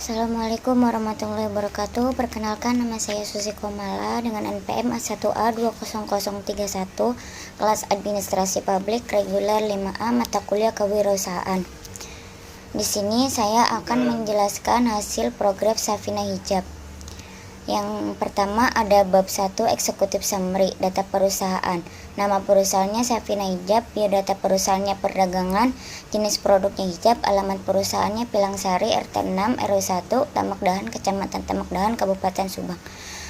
Assalamualaikum warahmatullahi wabarakatuh. Perkenalkan, nama saya Susi Komala dengan NPM A1A20031, kelas Administrasi Publik Reguler 5A, mata kuliah Kewirausahaan. Di sini saya akan menjelaskan hasil program Safina Hijab. Yang pertama ada bab 1 eksekutif summary, data perusahaan. Nama perusahaannya Safina Hijab, biodata perusahaannya perdagangan, jenis produknya hijab, alamat perusahaannya Pilangsari, RT 6 RW 1, Tamak Dahan, Kecamatan Tamak Dahan, Kabupaten Subang.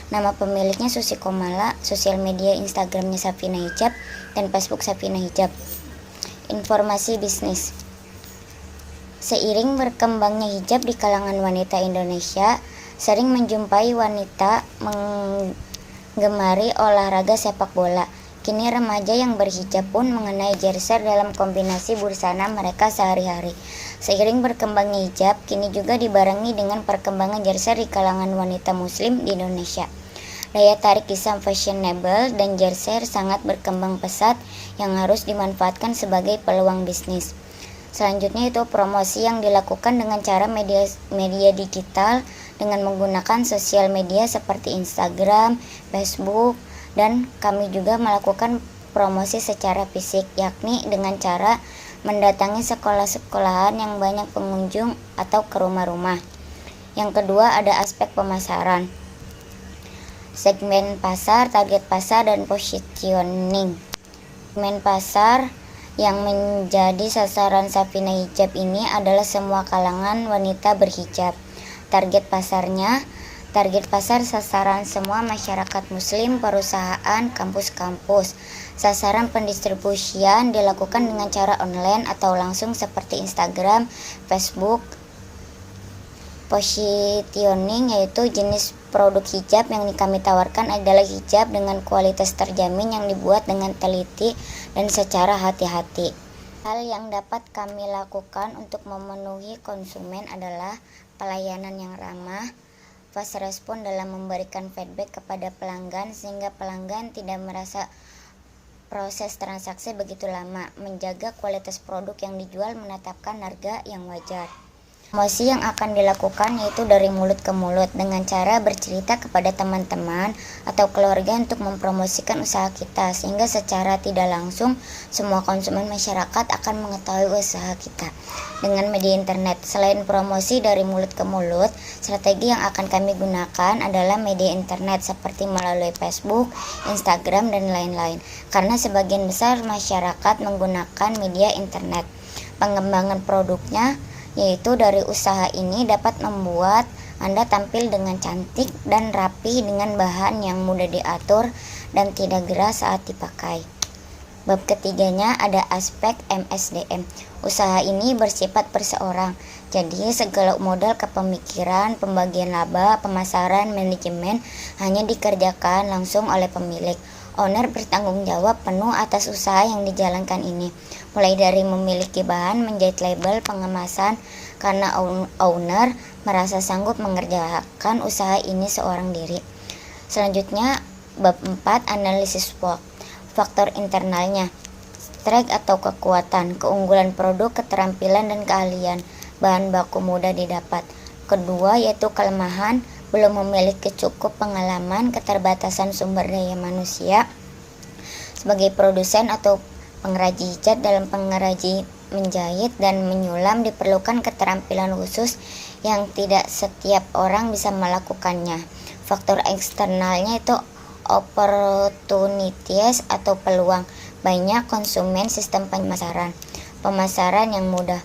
Nama pemiliknya Susi Komala, sosial media Instagramnya Safina Hijab, dan Facebook Safina Hijab. Informasi bisnis. Seiring berkembangnya hijab di kalangan wanita Indonesia, sering menjumpai wanita menggemari olahraga sepak bola. Kini remaja yang berhijab pun mengenai jersey dalam kombinasi busana mereka sehari-hari. Seiring berkembangnya hijab, kini juga dibarengi dengan perkembangan jersey di kalangan wanita muslim di Indonesia. Daya tarik desain fashionable dan jersey sangat berkembang pesat yang harus dimanfaatkan sebagai peluang bisnis. Selanjutnya itu promosi yang dilakukan dengan cara media digital dengan menggunakan sosial media seperti Instagram, Facebook, dan kami juga melakukan promosi secara fisik, yakni dengan cara mendatangi sekolah-sekolahan yang banyak pengunjung atau ke rumah-rumah. Yang kedua ada aspek pemasaran, segmen pasar, target pasar, dan positioning. Segmen pasar yang menjadi sasaran Safina Hijab ini adalah semua kalangan wanita berhijab. Target pasar sasaran semua masyarakat muslim, perusahaan, kampus-kampus. Sasaran pendistribusian dilakukan dengan cara online atau langsung seperti Instagram, Facebook. Positioning yaitu jenis produk hijab yang kami tawarkan adalah hijab dengan kualitas terjamin yang dibuat dengan teliti dan secara hati-hati. Hal yang dapat kami lakukan untuk memenuhi konsumen adalah pelayanan yang ramah, fast respon dalam memberikan feedback kepada pelanggan sehingga pelanggan tidak merasa proses transaksi begitu lama, menjaga kualitas produk yang dijual, menetapkan harga yang wajar. Promosi yang akan dilakukan yaitu dari mulut ke mulut dengan cara bercerita kepada teman-teman atau keluarga untuk mempromosikan usaha kita sehingga secara tidak langsung semua konsumen masyarakat akan mengetahui usaha kita dengan media internet. Selain promosi dari mulut ke mulut, strategi yang akan kami gunakan adalah media internet seperti melalui Facebook, Instagram, dan lain-lain karena sebagian besar masyarakat menggunakan media internet. Pengembangan produknya yaitu dari usaha ini dapat membuat Anda tampil dengan cantik dan rapi dengan bahan yang mudah diatur dan tidak gerah saat dipakai. Bab ketiganya ada aspek MSDM. Usaha ini bersifat perseorang, jadi segala modal kepemikiran, pembagian laba, pemasaran, manajemen hanya dikerjakan langsung oleh pemilik. Owner bertanggung jawab penuh atas usaha yang dijalankan ini, mulai dari memiliki bahan, menjahit label, pengemasan, karena owner merasa sanggup mengerjakan usaha ini seorang diri. Selanjutnya, bab 4, analisis SWOT. Faktor internalnya, strength atau kekuatan, keunggulan produk, keterampilan, dan keahlian, bahan baku mudah didapat. Kedua, yaitu kelemahan, belum memiliki cukup pengalaman, keterbatasan sumber daya manusia sebagai produsen atau pengrajin hijab. Dalam pengrajin menjahit dan menyulam diperlukan keterampilan khusus yang tidak setiap orang bisa melakukannya. Faktor eksternalnya itu opportunities atau peluang, banyak konsumen, sistem pemasaran yang mudah.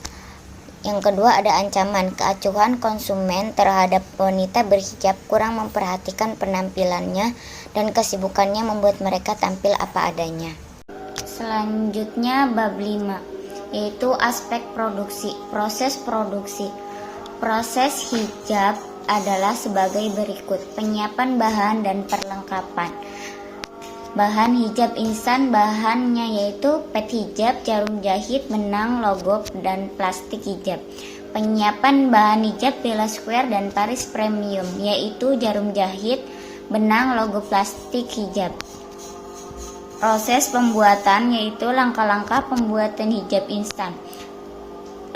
Yang kedua ada ancaman, keacuhan konsumen terhadap wanita berhijab, kurang memperhatikan penampilannya dan kesibukannya membuat mereka tampil apa adanya. Selanjutnya bab 5, yaitu aspek produksi, proses produksi. Proses hijab adalah sebagai berikut: penyiapan bahan dan perlengkapan. Bahan hijab instan, bahannya yaitu pet hijab, jarum jahit, benang, logo, dan plastik hijab. Penyiapan bahan hijab Villa Square dan Paris Premium, yaitu jarum jahit, benang, logo, plastik hijab. Proses pembuatan yaitu langkah-langkah pembuatan hijab instan.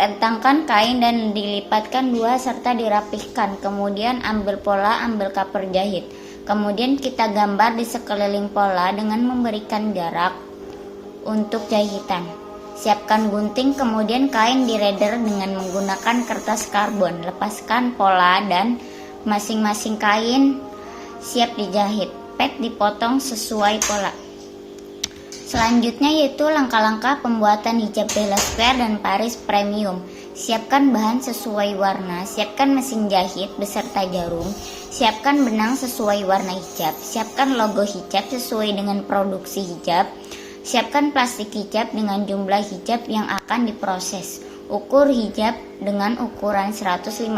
Rentangkan kain dan dilipatkan dua serta dirapihkan. Kemudian ambil pola, ambil cover jahit. Kemudian kita gambar di sekeliling pola dengan memberikan jarak untuk jahitan. Siapkan gunting, kemudian kain di-radder dengan menggunakan kertas karbon. Lepaskan pola dan masing-masing kain siap dijahit. Pet dipotong sesuai pola. Selanjutnya yaitu langkah-langkah pembuatan hijab Bella Square dan Paris Premium. Siapkan bahan sesuai warna, siapkan mesin jahit beserta jarum, siapkan benang sesuai warna hijab, siapkan logo hijab sesuai dengan produksi hijab, siapkan plastik hijab dengan jumlah hijab yang akan diproses. Ukur hijab dengan ukuran 115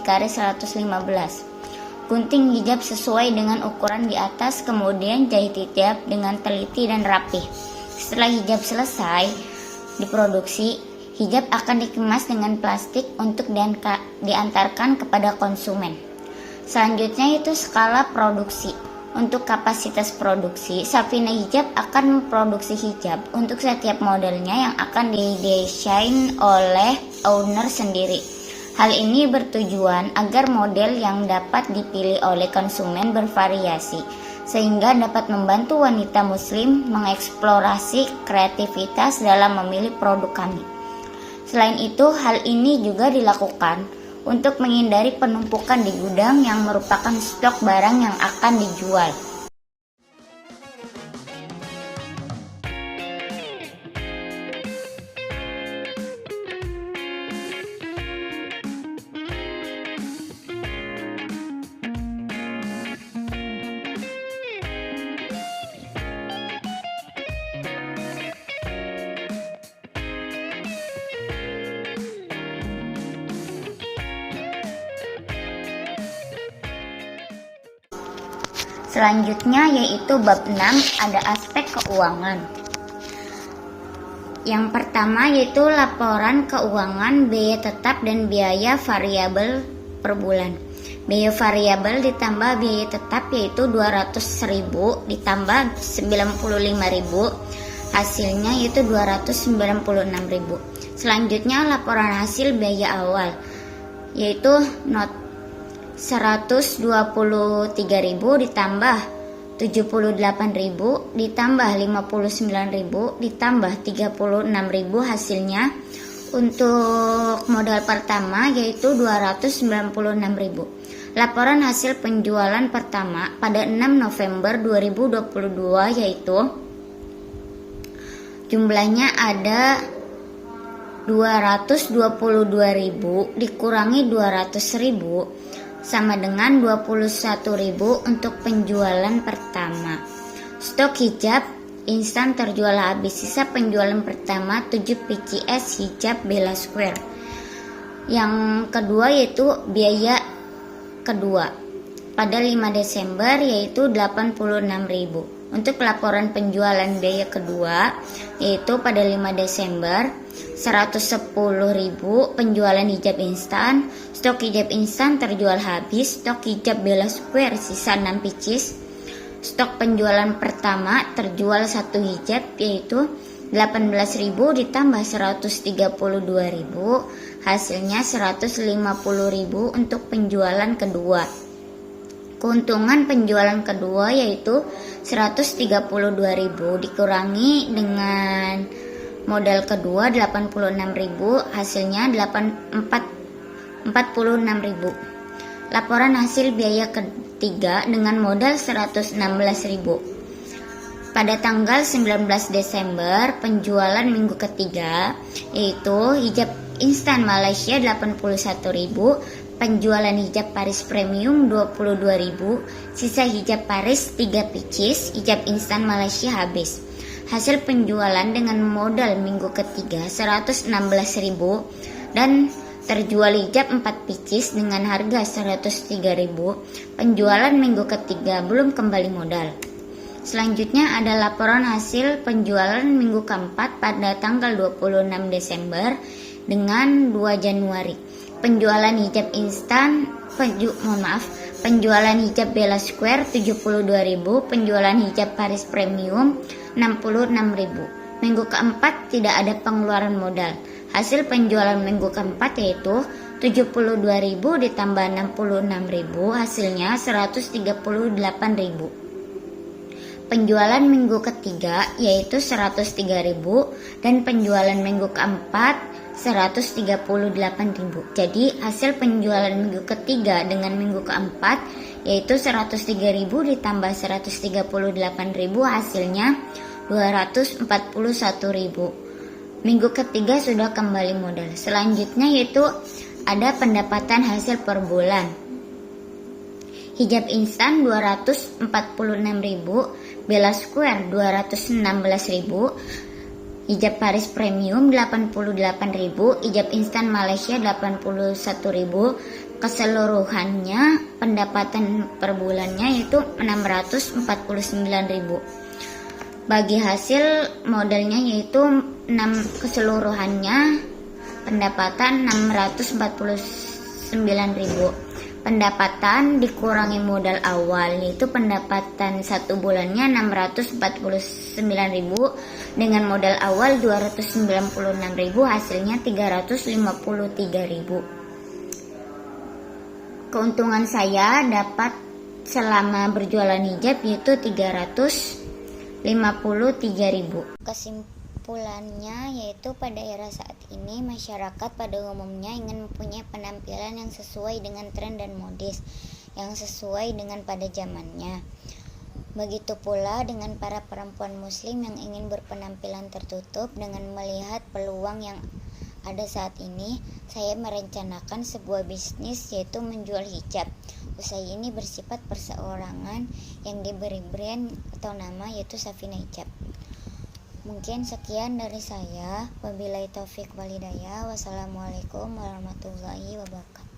x 115. Gunting hijab sesuai dengan ukuran di atas, kemudian jahit hijab dengan teliti dan rapih. Setelah hijab selesai diproduksi, hijab akan dikemas dengan plastik untuk diantarkan kepada konsumen. Selanjutnya itu skala produksi. Untuk kapasitas produksi, Safina Hijab akan memproduksi hijab untuk setiap modelnya yang akan didesain oleh owner sendiri. Hal ini bertujuan agar model yang dapat dipilih oleh konsumen bervariasi, sehingga dapat membantu wanita muslim mengeksplorasi kreativitas dalam memilih produk kami. Selain itu, hal ini juga dilakukan untuk menghindari penumpukan di gudang yang merupakan stok barang yang akan dijual. Selanjutnya yaitu bab 6, ada aspek keuangan. Yang pertama yaitu laporan keuangan biaya tetap dan biaya variabel per bulan. Biaya variabel ditambah biaya tetap yaitu 200.000 ditambah 95.000, hasilnya yaitu 296.000. Selanjutnya laporan hasil biaya awal yaitu 123.000 ditambah 78.000 ditambah 59.000 ditambah 36.000, hasilnya untuk modal pertama yaitu 296.000. Laporan hasil penjualan pertama pada 6 November 2022 yaitu jumlahnya ada 222.000 dikurangi 200.000 sama dengan 21.000 untuk penjualan pertama. Stok hijab instan terjual habis. Sisa penjualan pertama 7 PCS hijab Bella Square. Yang kedua yaitu biaya kedua pada 5 Desember yaitu 86.000. Untuk laporan penjualan biaya kedua yaitu pada 5 Desember 110.000 penjualan hijab instan. Stok hijab instan terjual habis. Stok hijab Bella Square sisa 6 pieces. Stok penjualan pertama terjual 1 hijab yaitu 18.000 ditambah 132.000, hasilnya 150.000 untuk penjualan kedua. Keuntungan penjualan kedua yaitu 132.000 dikurangi dengan modal kedua 86.000, hasilnya 46.000. Laporan hasil biaya ketiga dengan modal 116.000. Pada tanggal 19 Desember penjualan minggu ketiga yaitu hijab instan Malaysia 81.000, penjualan hijab Paris Premium 22.000, sisa hijab Paris 3 pieces, hijab instan Malaysia habis. Hasil penjualan dengan modal minggu ketiga 116.000 dan terjual hijab 4 pieces dengan harga 103.000. Penjualan minggu ketiga belum kembali modal. Selanjutnya ada laporan hasil penjualan minggu keempat pada tanggal 26 Desember dengan 2 Januari. Penjualan hijab instan, penjualan hijab Bella Square 72.000, penjualan hijab Paris Premium 66.000. Minggu keempat tidak ada pengeluaran modal. Hasil penjualan minggu keempat yaitu 72.000 ditambah 66.000, hasilnya 138.000. Penjualan minggu ketiga yaitu 103.000 dan penjualan minggu keempat 138.000. Jadi hasil penjualan minggu ketiga dengan minggu keempat yaitu 103.000 ditambah 138.000, hasilnya 241.000. Minggu ketiga sudah kembali modal. Selanjutnya yaitu ada pendapatan hasil per bulan. Hijab instan 246.000, Bella Square 216.000, hijab Paris Premium 88.000, hijab instan Malaysia 81.000. Keseluruhannya pendapatan per bulannya yaitu 649.000. Bagi hasil modalnya yaitu keseluruhannya pendapatan 649.000. Pendapatan dikurangi modal awal yaitu pendapatan 1 bulannya 649.000 dengan modal awal 296.000, hasilnya 353.000. Keuntungan saya dapat selama berjualan hijab yaitu 353.000. Kesimpulannya yaitu pada era saat ini masyarakat pada umumnya ingin mempunyai penampilan yang sesuai dengan tren dan modis, yang sesuai dengan pada zamannya. Begitu pula dengan para perempuan muslim yang ingin berpenampilan tertutup. Dengan melihat peluang yang ada saat ini, saya merencanakan sebuah bisnis yaitu menjual hijab. Usaha ini bersifat perseorangan yang diberi brand atau nama yaitu Safina Hijab. Mungkin sekian dari saya. Wabillahi taufik wal hidayah. Wassalamualaikum warahmatullahi wabarakatuh.